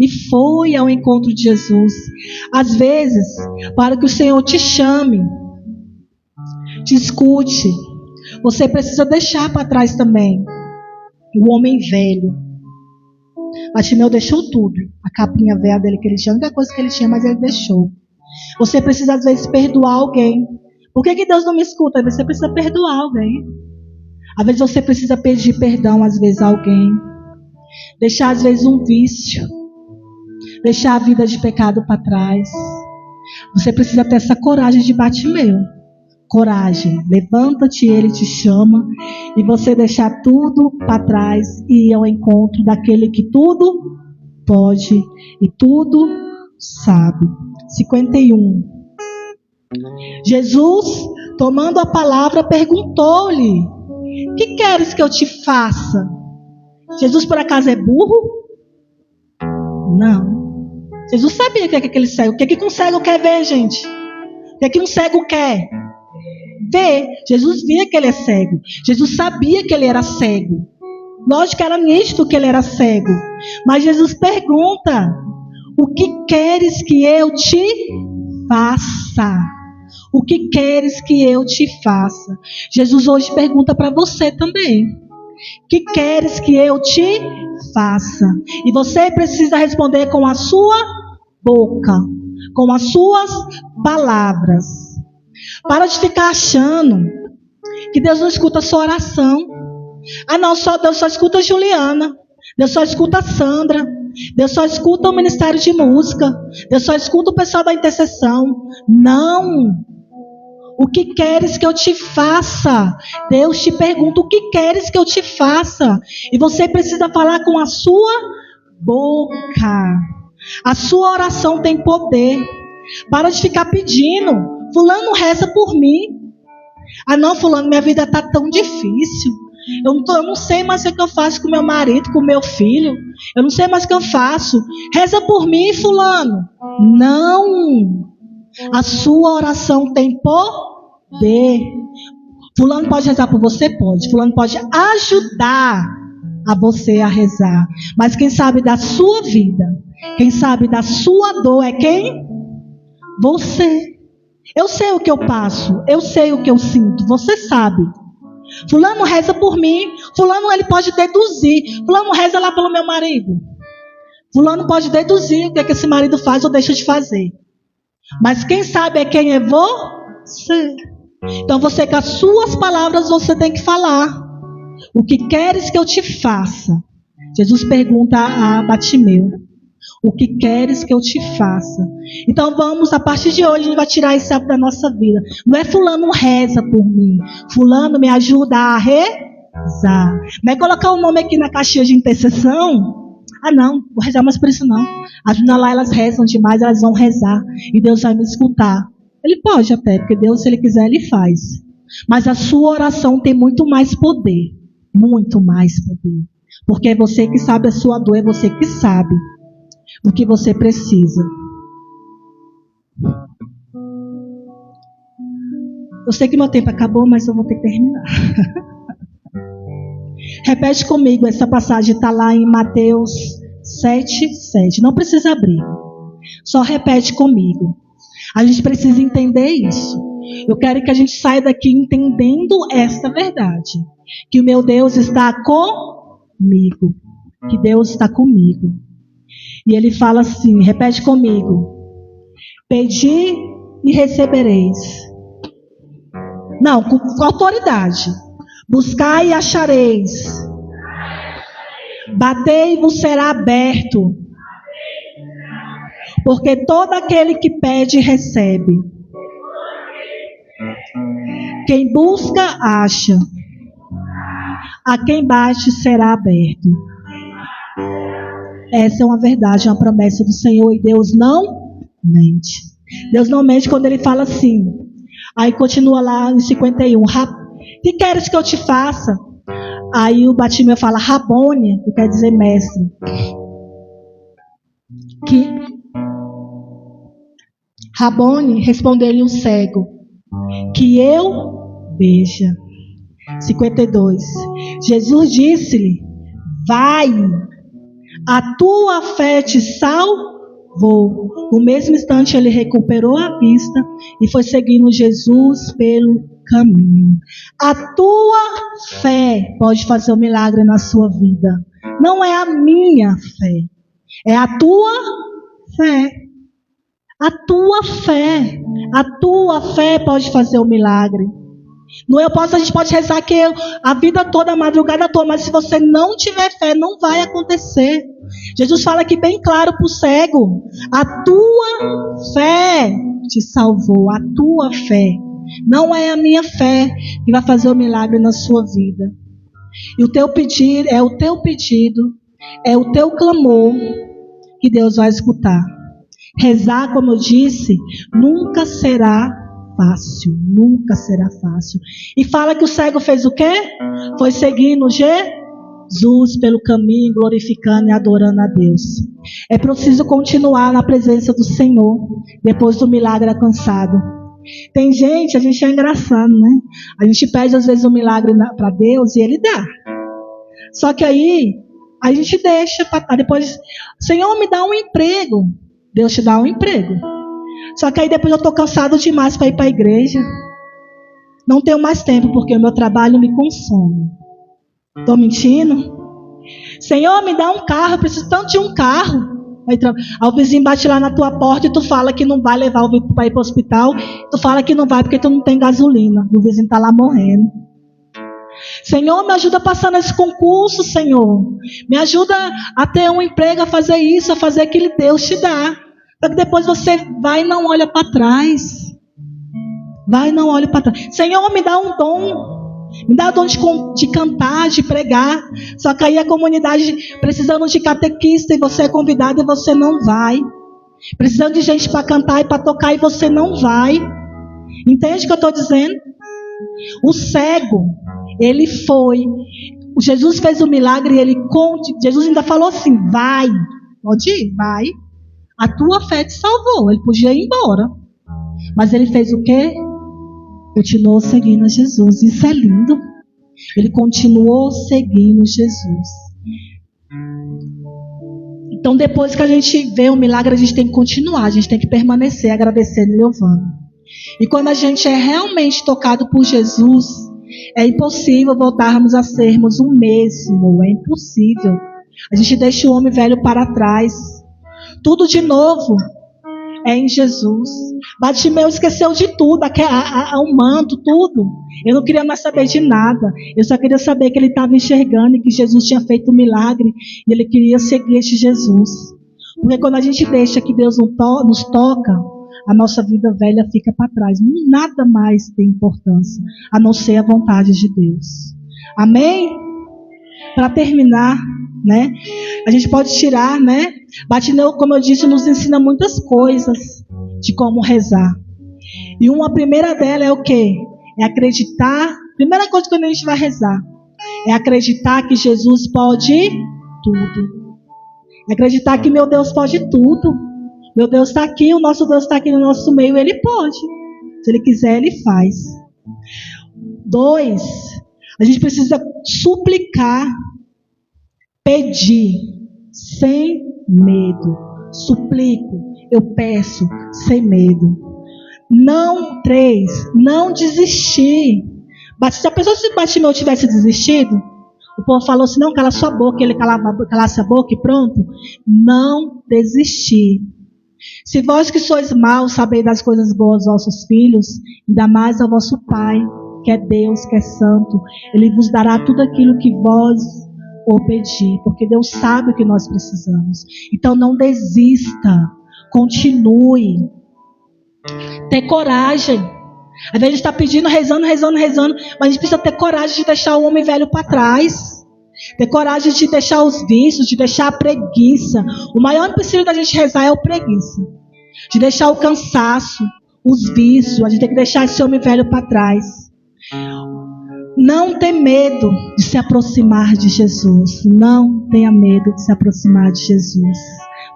E foi ao encontro de Jesus. Às vezes, para que o Senhor te chame, te escute, você precisa deixar para trás também o homem velho. Bartimeu deixou tudo. A capinha velha dele que ele tinha, a única coisa que ele tinha, mas ele deixou. Você precisa, às vezes, perdoar alguém. Por que Deus não me escuta? Às vezes você precisa perdoar alguém. Às vezes você precisa pedir perdão, às vezes, a alguém. Deixar, às vezes, um vício. Deixar a vida de pecado para trás. Você precisa ter essa coragem de Bartimeu. Coragem. Levanta-te, ele te chama. E você deixar tudo para trás e ir ao encontro daquele que tudo pode e tudo sabe. 51. Jesus, tomando a palavra, perguntou-lhe: que queres que eu te faça? Jesus, por acaso, é burro? Não. Jesus sabia o que é aquele cego. O que é que um cego quer ver, gente? O que é que um cego quer? Ver. Jesus via que ele é cego. Jesus sabia que ele era cego. Lógico que era nítido que ele era cego. Mas Jesus pergunta: o que queres que eu te faça? O que queres que eu te faça? Jesus hoje pergunta para você também: o que queres que eu te faça? E você precisa responder com a sua boca, com as suas palavras. Para de ficar achando que Deus não escuta a sua oração. Ah, não, Deus só escuta a Juliana. Deus só escuta a Sandra. Deus só escuta o Ministério de Música. Deus só escuta o pessoal da intercessão. Não. O que queres que eu te faça? Deus te pergunta: o que queres que eu te faça? E você precisa falar com a sua boca. A sua oração tem poder. Para de ficar pedindo: fulano, reza por mim. Ah não, fulano, minha vida está tão difícil. Eu não sei mais o que eu faço com meu marido, com meu filho. Eu não sei mais o que eu faço. Reza por mim, fulano. Não. A sua oração tem poder. Fulano pode rezar por você? Pode. Fulano pode ajudar a você a rezar. Mas quem sabe da sua vida, quem sabe da sua dor é quem? Você. Eu sei o que eu passo. Eu sei o que eu sinto. Você sabe. Fulano reza por mim. Fulano, ele pode deduzir. Fulano reza lá pelo meu marido. Fulano pode deduzir o que, é que esse marido faz ou deixa de fazer. Mas quem sabe é quem é você. Então você, com as suas palavras, você tem que falar. O que queres que eu te faça? Jesus pergunta a Bartimeu: o que queres que eu te faça? Então vamos, a partir de hoje, a gente vai tirar esse hábito da nossa vida. Não é fulano reza por mim. Fulano me ajuda a rezar. Não é colocar o nome aqui na caixinha de intercessão. Ah não, vou rezar mais por isso não. As meninas lá, elas rezam demais, elas vão rezar. E Deus vai me escutar. Ele pode até, porque Deus, se Ele quiser, Ele faz. Mas a sua oração tem muito mais poder. Muito mais poder. Porque é você que sabe a sua dor, é você que sabe o que você precisa. Eu sei que meu tempo acabou, mas eu vou ter que terminar. Repete comigo, essa passagem está lá em Mateus 7:7. Não precisa abrir. Só repete comigo. A gente precisa entender isso. Eu quero que a gente saia daqui entendendo esta verdade. Que o meu Deus está comigo. Que Deus está comigo. E ele fala assim, repete comigo: pedi e recebereis. Não, com autoridade. Buscai e achareis. Batei e vos será aberto. Porque todo aquele que pede, recebe. Quem busca, acha. A quem bate, será aberto. Essa é uma verdade, uma promessa do Senhor. E Deus não mente. Deus não mente quando Ele fala assim. Aí continua lá em 51. Que queres que eu te faça? Aí o Bartimeu fala Rabone, que quer dizer mestre. Rabone, respondeu-lhe o cego: que eu veja. 52. Jesus disse-lhe: vai, a tua fé te salvou. No mesmo instante ele recuperou a vista e foi seguindo Jesus pelo caminho. A tua fé pode fazer um milagre na sua vida. Não é a minha fé. É a tua fé. A tua fé. A tua fé pode fazer o milagre. A gente pode rezar aqui a vida toda, a madrugada toda, mas se você não tiver fé, não vai acontecer. Jesus fala aqui bem claro para o cego: a tua fé te salvou, a tua fé. Não é a minha fé que vai fazer o milagre na sua vida. E o teu pedido, é o teu clamor que Deus vai escutar. Rezar, como eu disse, nunca será fácil, nunca será fácil. E fala que o cego fez o quê? Foi seguindo Jesus pelo caminho, glorificando e adorando a Deus. É preciso continuar na presença do Senhor, depois do milagre alcançado. Tem gente, a gente é engraçado, né? A gente pede às vezes um milagre para Deus e Ele dá. Só que aí, a gente deixa para depois, Senhor, me dá um emprego. Deus te dá um emprego. Só que aí depois eu estou cansado demais para ir para a igreja. Não tenho mais tempo porque o meu trabalho me consome. Estou mentindo? Senhor, me dá um carro, eu preciso tanto de um carro. Aí o vizinho bate lá na tua porta e tu fala que não vai levar para ir para o hospital. Tu fala que não vai porque tu não tem gasolina. E o vizinho está lá morrendo. Senhor, me ajuda a passar nesse concurso, Senhor. Me ajuda a ter um emprego, a fazer isso, a fazer aquilo que Deus te dá. Para que depois você vai e não olha para trás. Vai e não olha para trás. Senhor, me dá um dom. Me dá o dom de cantar, de pregar. Só que aí a comunidade precisando de catequista e você é convidado e você não vai. Precisando de gente para cantar e para tocar e você não vai. Entende o que eu estou dizendo? O cego, ele foi. Jesus fez o milagre e Jesus ainda falou assim: vai, pode ir, vai. A tua fé te salvou. Ele podia ir embora. Mas ele fez o quê? Continuou seguindo Jesus. Isso é lindo. Ele continuou seguindo Jesus. Então, depois que a gente vê o milagre, a gente tem que continuar. A gente tem que permanecer, agradecendo e louvando. E quando a gente é realmente tocado por Jesus, é impossível voltarmos a sermos o mesmo. É impossível. A gente deixa o homem velho para trás. Tudo de novo é em Jesus. Bartimeu esqueceu de tudo, o manto, tudo. Eu não queria mais saber de nada. Eu só queria saber que ele estava enxergando e que Jesus tinha feito um milagre. E ele queria seguir este Jesus. Porque quando a gente deixa que Deus nos toca, a nossa vida velha fica para trás. Nada mais tem importância, a não ser a vontade de Deus. Amém? Para terminar, né? A gente pode tirar, né? Bartimeu, como eu disse, nos ensina muitas coisas de como rezar. E uma primeira dela é o quê? É acreditar. Primeira coisa que a gente vai rezar é acreditar que Jesus pode tudo. É acreditar que meu Deus pode tudo. Meu Deus está aqui, o nosso Deus está aqui no nosso meio, Ele pode. Se Ele quiser, Ele faz. 2, a gente precisa suplicar, pedir, sem medo. Suplico, eu peço, sem medo. 3, não desistir. Já pensou se Bartimeu tivesse desistido? O povo falou assim: não, cala sua boca, ele calasse a boca e pronto. Não desistir. Se vós que sois maus sabeis das coisas boas aos vossos filhos, ainda mais ao vosso Pai, que é Deus, que é santo, Ele vos dará tudo aquilo que vós o pedir, porque Deus sabe o que nós precisamos. Então não desista, continue. Ter coragem. Às vezes a gente está pedindo, rezando, mas a gente precisa ter coragem de deixar o homem velho para trás. Ter coragem de deixar os vícios, de deixar a preguiça. O maior empecilho da gente rezar é o preguiça. De deixar o cansaço, os vícios. A gente tem que deixar esse homem velho para trás. Não ter medo de se aproximar de Jesus. Não tenha medo de se aproximar de Jesus.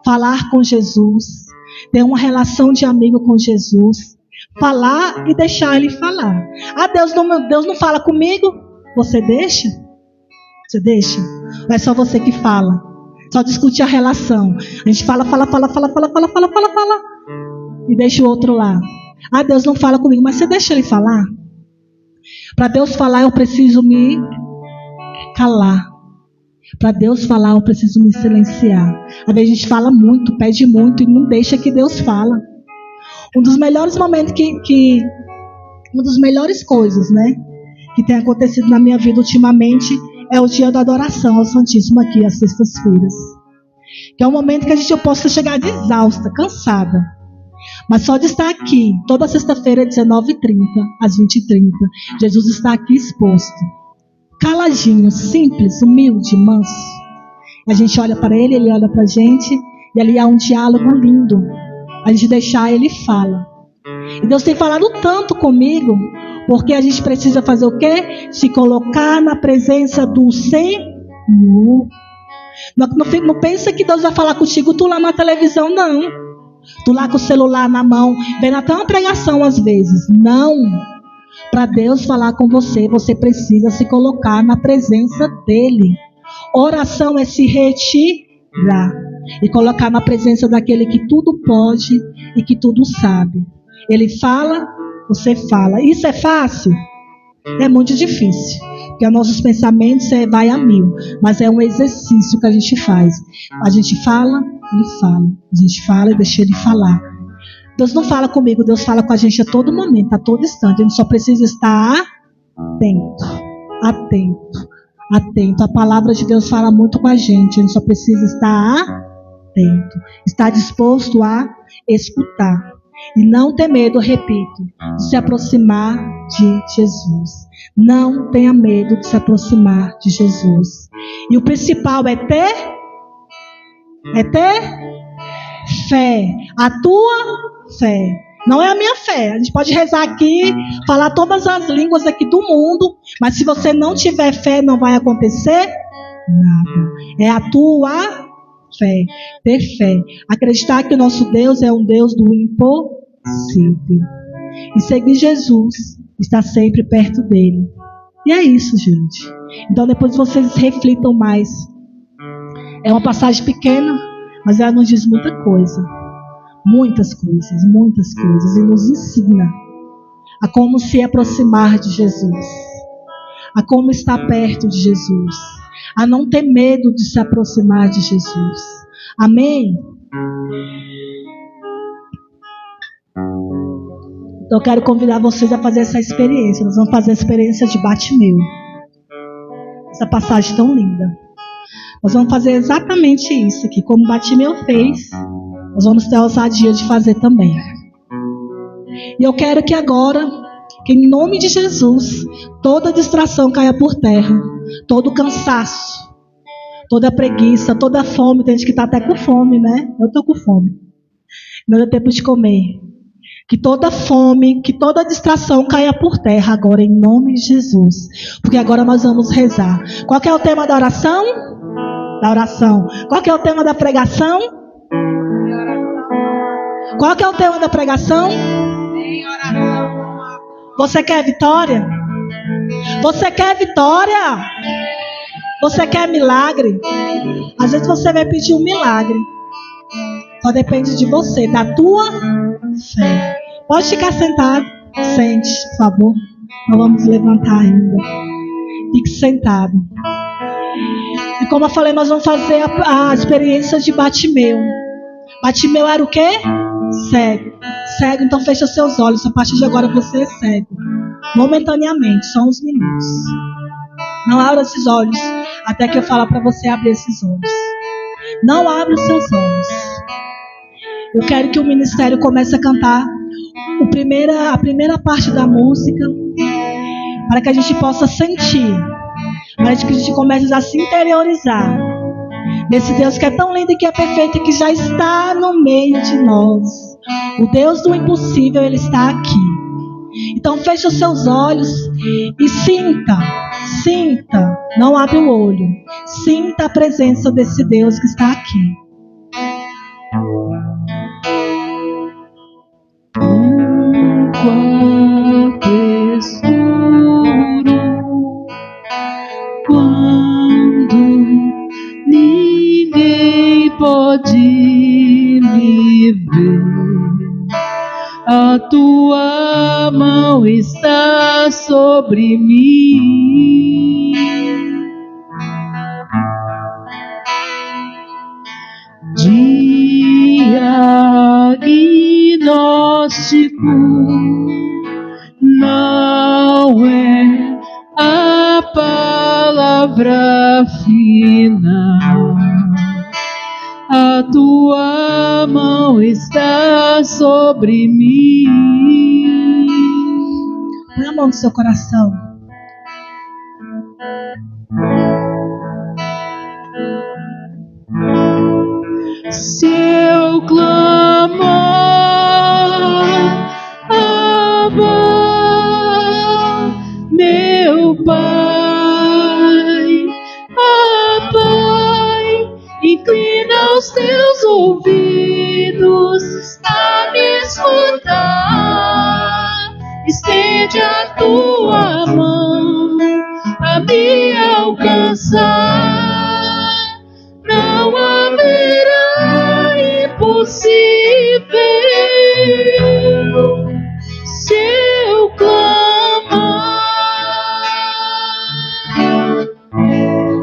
Falar com Jesus. Ter uma relação de amigo com Jesus. Falar e deixar Ele falar. Ah, Deus não fala comigo? Você deixa? Você deixa? Ou é só você que fala? Só discute a relação. A gente fala. E deixa o outro lá. Ah, Deus não fala comigo, mas você deixa Ele falar? Para Deus falar, eu preciso me calar. Para Deus falar, eu preciso me silenciar. Às vezes a gente fala muito, pede muito e não deixa que Deus fala. Um dos melhores momentos uma das melhores coisas, né, que tem acontecido na minha vida ultimamente é o dia da adoração ao Santíssimo aqui, às sextas-feiras. Que é um momento que eu posso chegar exausta, cansada. Mas só de estar aqui, toda sexta-feira, 19h30, às 20h30, Jesus está aqui exposto. Caladinho, simples, humilde, manso. A gente olha para ele, ele olha para a gente, e ali há um diálogo lindo. A gente deixar, ele fala. E Deus tem falado tanto comigo, porque a gente precisa fazer o quê? Se colocar na presença do Senhor. Não pensa que Deus vai falar contigo, tu lá na televisão, não. Tu lá com o celular na mão, vendo até uma pregação às vezes. Não. Para Deus falar com você, você precisa se colocar na presença dele. Oração é se retirar e colocar na presença daquele que tudo pode e que tudo sabe. Ele fala, você fala. Isso é fácil? É muito difícil, porque os nossos pensamentos vai a 1000, mas é um exercício que a gente faz. A gente fala, ele fala. A gente fala e deixa ele falar. Deus não fala comigo, Deus fala com a gente a todo momento, a todo instante. A gente só precisa estar atento. A palavra de Deus fala muito com a gente só precisa estar atento, estar disposto a escutar. E não ter medo, repito, de se aproximar de Jesus. Não tenha medo de se aproximar de Jesus. E o principal é ter fé. A tua fé. Não é a minha fé. A gente pode rezar aqui, falar todas as línguas aqui do mundo, mas se você não tiver fé, não vai acontecer nada. É a tua fé, ter fé, acreditar que o nosso Deus é um Deus do impossível e seguir Jesus, estar sempre perto dele. E é isso, gente. Então depois vocês reflitam mais. É uma passagem pequena, mas ela nos diz muita coisa, muitas coisas, e nos ensina a como se aproximar de Jesus, a como estar perto de Jesus, a não ter medo de se aproximar de Jesus. Amém? Então eu quero convidar vocês a fazer essa experiência. Nós vamos fazer a experiência de Bartimeu. Essa passagem tão linda. Nós vamos fazer exatamente isso aqui, como Bartimeu fez. Nós vamos ter a ousadia de fazer também. E eu quero que agora, que em nome de Jesus, toda distração caia por terra. Todo cansaço, toda preguiça, toda fome. Tem gente que está até com fome, né? Eu estou com fome. Não dá tempo de comer. Que toda fome, que toda distração caia por terra agora, em nome de Jesus. Porque agora nós vamos rezar. Qual que é o tema da oração? Qual que é o tema da pregação? Qual que é o tema da pregação? Você quer vitória? Você quer vitória? Você quer milagre? Às vezes você vai pedir um milagre. Só depende de você, da tua fé. Pode ficar sentado. Sente, por favor. Não vamos levantar ainda. Fique sentado. E como eu falei, nós vamos fazer a experiência de Bartimeu. Bartimeu era o quê? Cego, então fecha seus olhos. A partir de agora você é cego. Momentaneamente, só uns minutos. Não abra esses olhos até que eu falar para você abrir esses olhos. Não abra os seus olhos. Eu quero que o ministério comece a cantar a primeira parte da música, para que a gente possa sentir, para que a gente comece a se interiorizar desse Deus que é tão lindo e que é perfeito e que já está no meio de nós. O Deus do impossível, Ele está aqui. Então feche os seus olhos e sinta, não abre o olho, sinta a presença desse Deus que está aqui. Quanto escuro, quando ninguém pode me ver, a tua mão está sobre mim. está sobre mim. Põe a mão no seu coração. Se eu clamar, Abba, meu Pai, Pai, inclina os teus ouvidos a me escutar, estende a tua mão a me alcançar. Não haverá impossível se eu clamar.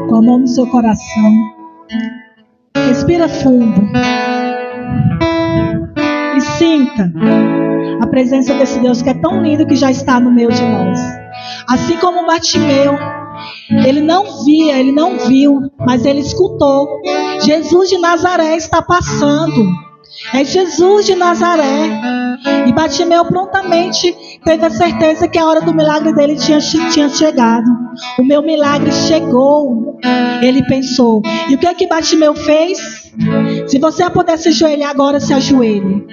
Com a mão no seu coração. Respira fundo. E sinta a presença desse Deus que é tão lindo, que já está no meio de nós. Assim como Bartimeu, ele não via, ele não viu, mas ele escutou. Jesus de Nazaré está passando. É Jesus de Nazaré. E Bartimeu prontamente teve a certeza que a hora do milagre dele tinha chegado. O meu milagre chegou. Ele pensou. E o que é que Bartimeu fez? Se você puder se ajoelhar agora, se ajoelhe.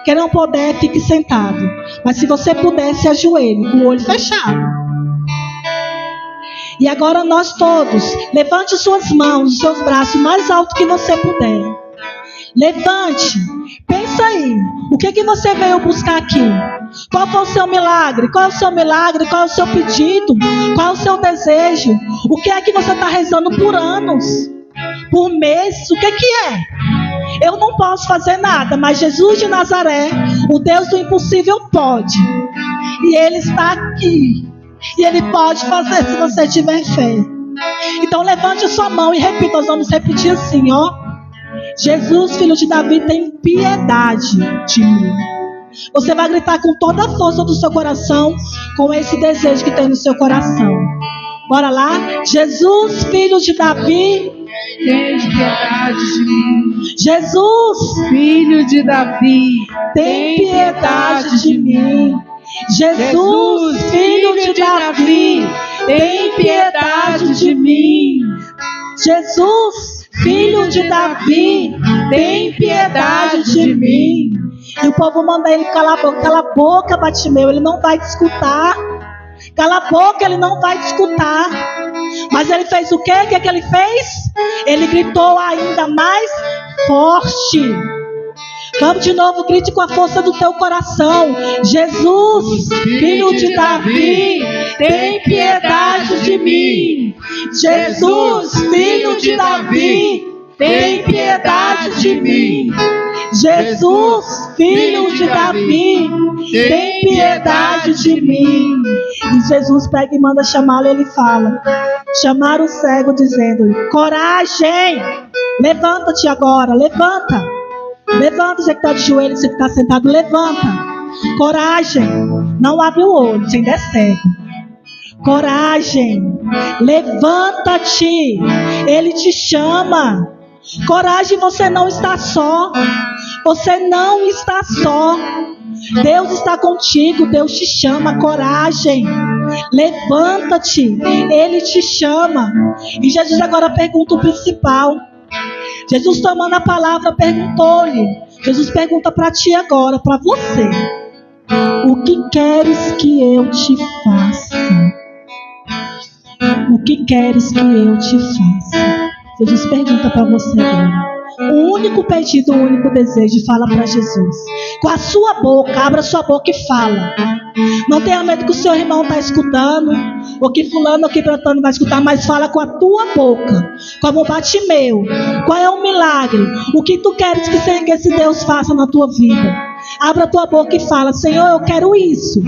Quem não puder, fique sentado. Mas se você puder, se ajoelhe, com o olho fechado. E agora nós todos, levante suas mãos, os seus braços mais alto que você puder. Levante. Pensa aí, o que você veio buscar aqui? Qual foi o seu milagre? Qual é o seu milagre? Qual é o seu pedido? Qual é o seu desejo? O que é que você está rezando por anos? Por meses? O que é? Eu não posso fazer nada, mas Jesus de Nazaré, o Deus do impossível, pode. E Ele está aqui. E Ele pode fazer se você tiver fé. Então levante a sua mão e repita. Nós vamos repetir assim, ó. Jesus, filho de Davi, tem piedade de mim. Você vai gritar com toda a força do seu coração, com esse desejo que tem no seu coração. Bora lá? Jesus, filho de Davi, Tem piedade de mim. Jesus, Filho de Davi, tem piedade de mim. Jesus, filho de Davi, tem piedade de mim. Jesus, filho de Davi, tem piedade de mim. E o povo manda ele calar a boca. Cala a boca, Bartimeu, ele não vai te escutar. Cala a boca, ele não vai te escutar. Mas ele fez o quê? O que é que ele fez? Ele gritou ainda mais forte. Vamos de novo, grite com a força do teu coração. Jesus, filho de Davi, tem piedade de mim. Jesus, filho de Davi, tem piedade de mim. Jesus, filho de Davi, tem piedade de mim. E Jesus pega e manda chamá-lo, ele fala. Chamar o cego dizendo: coragem, levanta-te agora, levanta. Levanta, você que está de joelho, você que está sentado, levanta. Coragem, não abre o olho, você ainda é cego. Coragem, levanta-te, Ele te chama. Coragem, você não está só. Você não está só. Deus está contigo, Deus te chama. Coragem, levanta-te, Ele te chama. E Jesus agora pergunta o principal. Jesus, tomando a palavra, perguntou-lhe. Jesus pergunta para ti agora, para você: o que queres que eu te faça? O que queres que eu te faça? Jesus pergunta para você agora. O único pedido, o único desejo, fala para Jesus. Com a sua boca, abra sua boca e fala. Não tenha medo que o seu irmão está escutando, ou que fulano ou que Brantano vai escutar, mas fala com a tua boca, como Bartimeu. Qual é o milagre? O que tu queres que esse Deus faça na tua vida? Abra a tua boca e fala: Senhor, eu quero isso.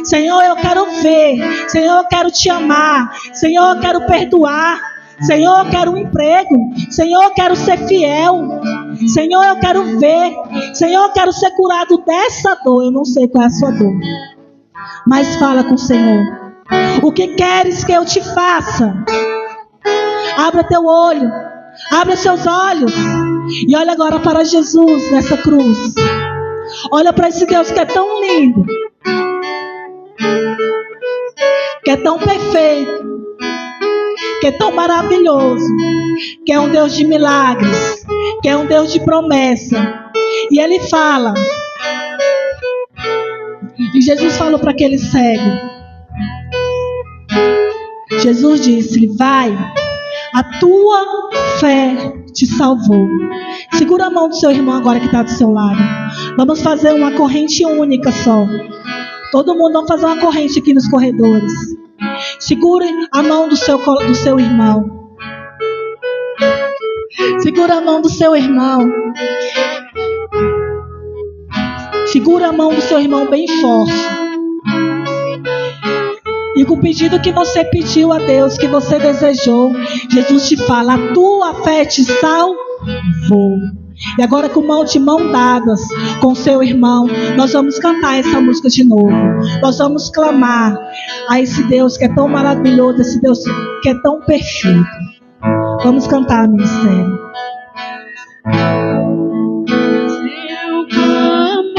Senhor, eu quero ver. Senhor, eu quero te amar. Senhor, eu quero perdoar. Senhor, eu quero um emprego. Senhor, eu quero ser fiel. Senhor, eu quero ver. Senhor, eu quero ser curado dessa dor. Eu não sei qual é a sua dor, mas fala com o Senhor. O que queres que eu te faça? Abra teu olho. Abra seus olhos e olha agora para Jesus nessa cruz. Olha para esse Deus que é tão lindo, que é tão perfeito, que é tão maravilhoso, que é um Deus de milagres, que é um Deus de promessa. E Ele fala, e Jesus falou para aquele cego, Jesus disse: vai, a tua fé te salvou. Segura a mão do seu irmão agora que está do seu lado. Vamos fazer uma corrente única só. Todo mundo, vamos fazer uma corrente aqui nos corredores. Segure a mão do seu irmão. Segura a mão do seu irmão. Segura a mão do seu irmão bem forte. E com o pedido que você pediu a Deus, que você desejou, Jesus te fala: a tua fé te salvou. E agora, com mão de mão dadas com seu irmão, nós vamos cantar essa música de novo. Nós vamos clamar a esse Deus que é tão maravilhoso, esse Deus que é tão perfeito. Vamos cantar, ministério. Seu clamar,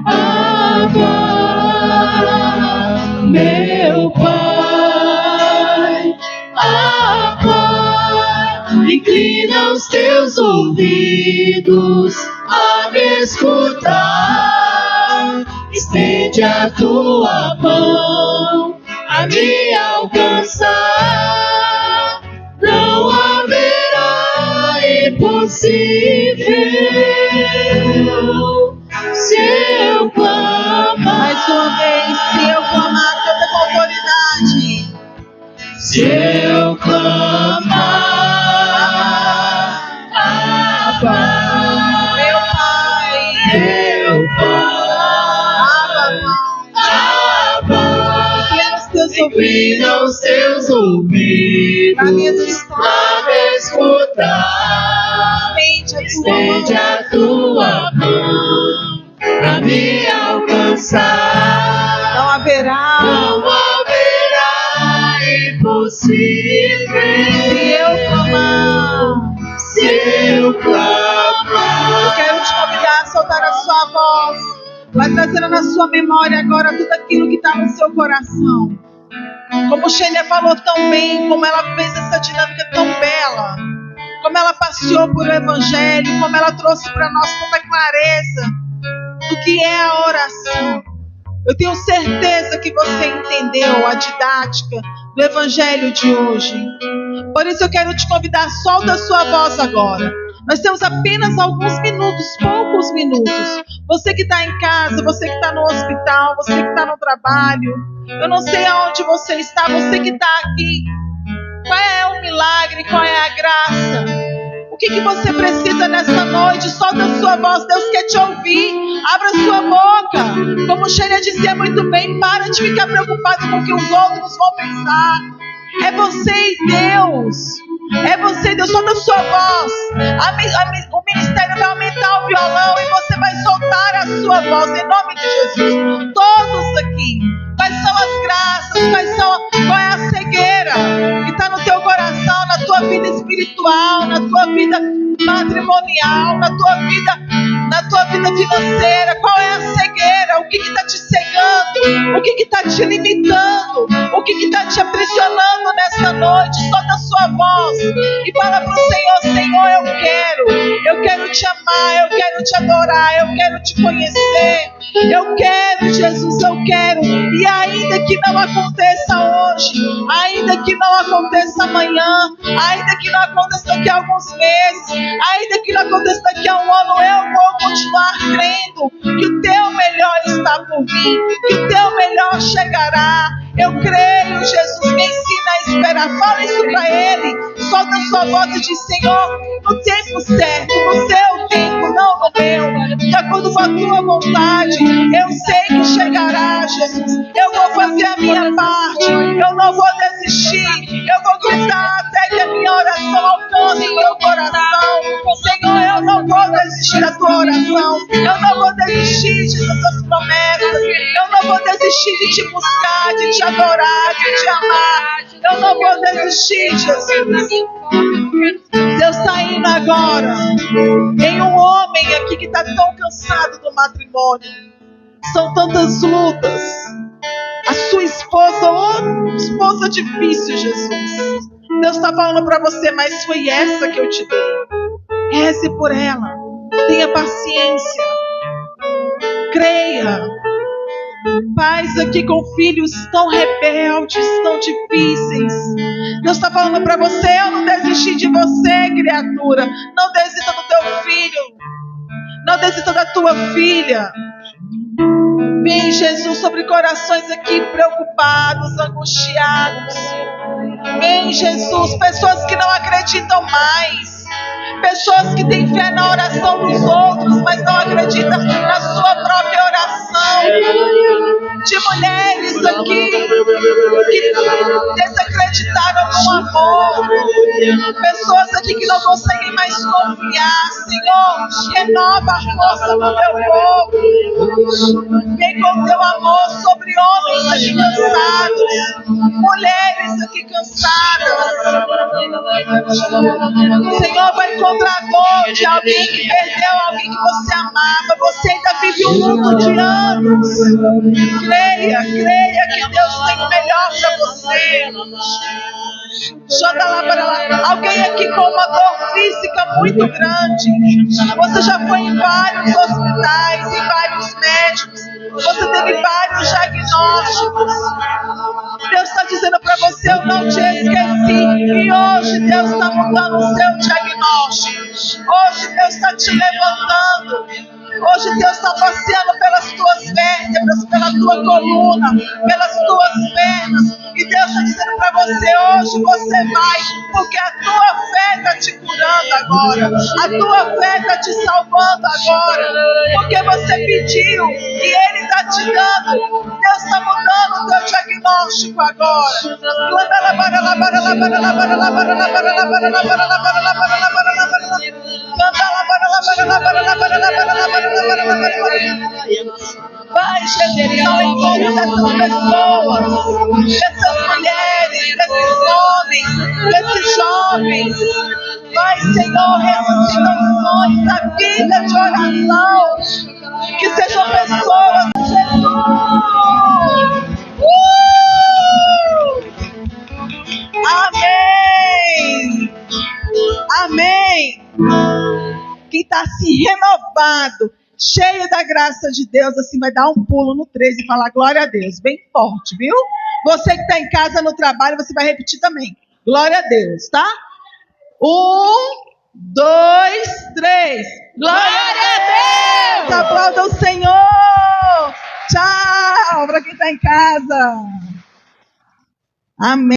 Abba, meu Pai, Abba, inclina os teus ouvidos a me escutar, estende a tua mão a me alcançar, não haverá impossível se eu clamar. Mais uma vez, se eu clamar, canta com autoridade. Se eu clamar, Abba, Meu Pai, meu Pai, Abba, inclina os teus ouvidos inclina os teus ouvidos pra me escutar. pra me escutar, Estende a tua estende a tua mão. mão pra me alcançar, Não haverá. não haverá impossível Se eu clamar, se eu clamar. eu quero te convidar a soltar a sua voz. Vai trazendo na sua memória agora tudo aquilo que está no seu coração. Como Xênia falou tão bem, como ela fez essa dinâmica tão bela, como ela passeou por o Evangelho, como ela trouxe para nós tanta clareza do que é a oração. Eu tenho certeza que você entendeu a didática do Evangelho de hoje. Por isso eu quero te convidar, solta a sua voz agora. Nós temos apenas alguns minutos, poucos minutos. Você que está em casa, você que está no hospital, você que está no trabalho, eu não sei aonde você está, você que está aqui. Qual é o milagre, qual é a graça? O que você precisa nessa noite? Solta a sua voz, Deus quer te ouvir. Abra sua boca. Como Xênia dizia muito bem, para de ficar preocupado com o que os outros vão pensar. É você e Deus. É você e Deus. Solta a sua voz. O ministério vai aumentar o violão e você vai soltar a sua voz em nome de Jesus. Todos aqui. Quais são as graças? Qual é a cegueira que está no teu coração, na tua vida espiritual, na tua vida matrimonial, na tua vida financeira? Qual é a cegueira? O que está te cegando? O que está te limitando? O que está te aprisionando nessa noite? Solta a sua voz e fala para o Senhor: Senhor, eu quero te amar, eu quero te adorar, eu quero te conhecer. Eu quero, Jesus, eu quero. E ainda que não aconteça hoje, ainda que não aconteça amanhã, ainda que não aconteça daqui a alguns meses, ainda que não aconteça daqui a um ano, eu vou continuar crendo que o teu melhor está por vir, que o teu melhor chegará. Eu creio, Jesus, me ensina a esperar. Fala isso para Ele. Solta a sua voz e diz: Senhor, no tempo certo, no seu tempo, não no meu, de acordo com a tua vontade, eu sei que chegará, Jesus. Eu vou fazer a minha parte, eu não vou desistir, eu vou gritar até que a minha oração alcance o teu coração. Senhor, eu não vou desistir da tua oração, eu não vou desistir de tuas promessas, eu não vou desistir de te buscar, de te adorar, de te amar. Eu não vou desistir, Jesus. Deus está indo agora em um homem aqui que está tão cansado do matrimônio. São tantas lutas. A sua esposa difícil, Jesus. Deus está falando para você, mas foi essa que eu te dei. Reze por ela. Tenha paciência. Creia. Pais aqui com filhos tão rebeldes, tão difíceis. Deus está falando para você, eu não desisti de você, criatura. Não desista do teu filho. Não desista da tua filha. Vem, Jesus, sobre corações aqui preocupados, angustiados. Vem, Jesus, pessoas que não acreditam mais. Pessoas que têm fé na oração dos outros, mas não acreditam na sua própria oração. De mulheres aqui que desacreditaram no amor. Pessoas aqui que não conseguem mais confiar. Senhor, renova a força do teu povo. Vem com teu amor sobre homens aqui cansados. Mulheres aqui cansadas. Senhor, vai encontrar a dor de alguém que perdeu alguém que você amava. Você ainda vive um luto de anos. Creia que Deus tem o melhor para você. Joga lá para lá. Alguém aqui com uma dor física muito grande. Você já foi em vários hospitais, em vários médicos. Você teve vários diagnósticos. Deus está dizendo para você, eu não te esqueci. E hoje Deus está mudando o seu diagnóstico. Hoje Deus está te levantando. Hoje Deus está passeando pelas tuas vértebras, pela tua coluna, pelas tuas pernas. E Deus está dizendo para você, hoje você vai, porque a tua fé está te curando agora. A tua fé está te salvando agora. Porque você pediu e Ele está te dando. Deus está mudando o teu diagnóstico agora. Vai, Jesus, ao encontro dessas pessoas, dessas mulheres, desses homens, desses jovens. Vai, Senhor, ressuscitações da vida de oração. Que sejam pessoas, Jesus. Amém. Amém. Quem está assim renovado, cheio da graça de Deus, assim vai dar um pulo no 13 e falar glória a Deus, bem forte, viu? Você que está em casa, no trabalho, você vai repetir também. Glória a Deus, tá? 1, 2, 3. Glória a Deus! Aplauda o Senhor! Tchau para quem está em casa. Amém.